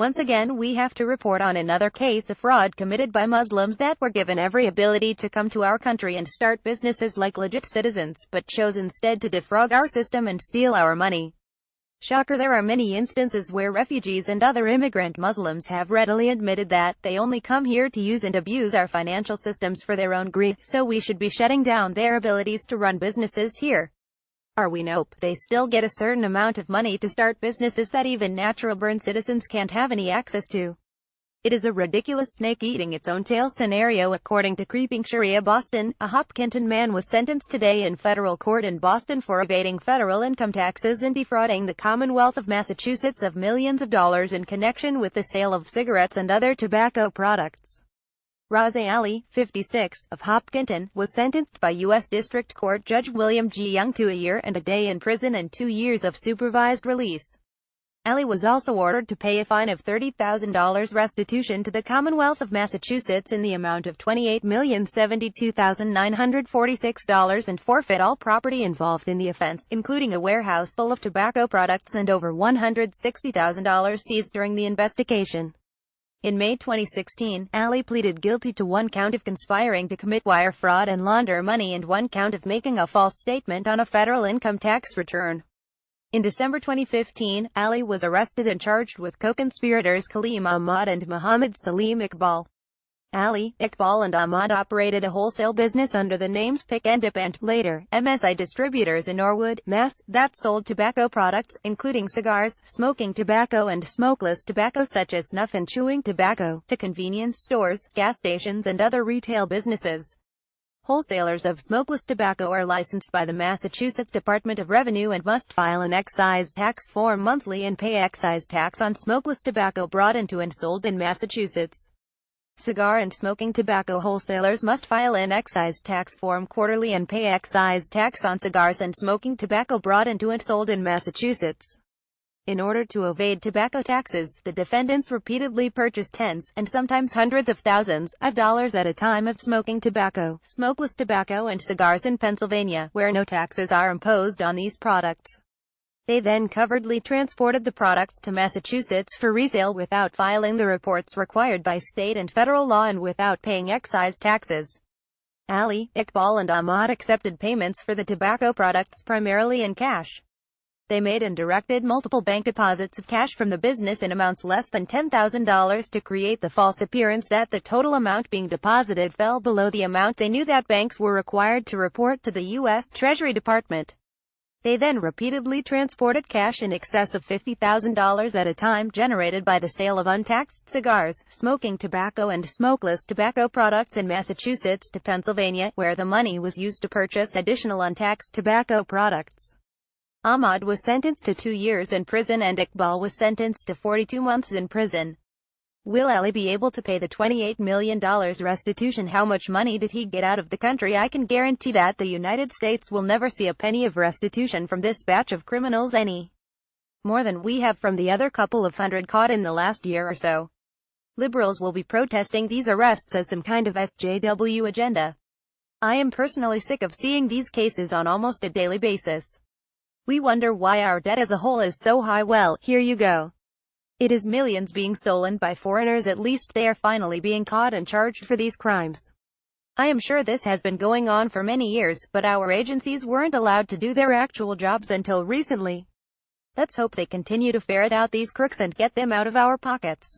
Once again we have to report on another case of fraud committed by Muslims that were given every ability to come to our country and start businesses like legit citizens, but chose instead to defraud our system and steal our money. Shocker, there are many instances where refugees and other immigrant Muslims have readily admitted that they only come here to use and abuse our financial systems for their own greed, so we should be shutting down their abilities to run businesses here. Are we? Nope. They still get a certain amount of money to start businesses that even natural-born citizens can't have any access to. It is a ridiculous snake eating its own tail scenario. According to Creeping Sharia Boston, a Hopkinton man was sentenced today in federal court in Boston for evading federal income taxes and defrauding the Commonwealth of Massachusetts of millions of dollars in connection with the sale of cigarettes and other tobacco products. Raza Ali, 56, of Hopkinton, was sentenced by U.S. District Court Judge William G. Young to a year and a day in prison and 2 years of supervised release. Ali was also ordered to pay a fine of $30,000 restitution to the Commonwealth of Massachusetts in the amount of $28,072,946 and forfeit all property involved in the offense, including a warehouse full of tobacco products and over $160,000 seized during the investigation. In May 2016, Ali pleaded guilty to 1 count of conspiring to commit wire fraud and launder money and 1 count of making a false statement on a federal income tax return. In December 2015, Ali was arrested and charged with co-conspirators Kaleem Ahmad and Muhammad Salim Iqbal. Ali, Iqbal and Ahmad operated a wholesale business under the names Pick and Dip and, later, MSI Distributors in Norwood, Mass., that sold tobacco products, including cigars, smoking tobacco and smokeless tobacco such as snuff and chewing tobacco, to convenience stores, gas stations and other retail businesses. Wholesalers of smokeless tobacco are licensed by the Massachusetts Department of Revenue and must file an excise tax form monthly and pay excise tax on smokeless tobacco brought into and sold in Massachusetts. Cigar and smoking tobacco wholesalers must file an excise tax form quarterly and pay excise tax on cigars and smoking tobacco brought into and sold in Massachusetts. In order to evade tobacco taxes, the defendants repeatedly purchased tens, and sometimes hundreds of thousands, of dollars at a time of smoking tobacco, smokeless tobacco and cigars in Pennsylvania, where no taxes are imposed on these products. They then covertly transported the products to Massachusetts for resale without filing the reports required by state and federal law and without paying excise taxes. Ali, Iqbal and Ahmad accepted payments for the tobacco products primarily in cash. They made and directed multiple bank deposits of cash from the business in amounts less than $10,000 to create the false appearance that the total amount being deposited fell below the amount they knew that banks were required to report to the U.S. Treasury Department. They then repeatedly transported cash in excess of $50,000 at a time generated by the sale of untaxed cigars, smoking tobacco and smokeless tobacco products in Massachusetts to Pennsylvania, where the money was used to purchase additional untaxed tobacco products. Ahmad was sentenced to 2 years in prison and Iqbal was sentenced to 42 months in prison. Will Ali be able to pay the $28 million restitution? How much money did he get out of the country? I can guarantee that the United States will never see a penny of restitution from this batch of criminals any more than we have from the other couple of hundred caught in the last year or so. Liberals will be protesting these arrests as some kind of SJW agenda. I am personally sick of seeing these cases on almost a daily basis. We wonder why our debt as a whole is so high. Well, here you go. It is millions being stolen by foreigners. At least they are finally being caught and charged for these crimes. I am sure this has been going on for many years, but our agencies weren't allowed to do their actual jobs until recently. Let's hope they continue to ferret out these crooks and get them out of our pockets.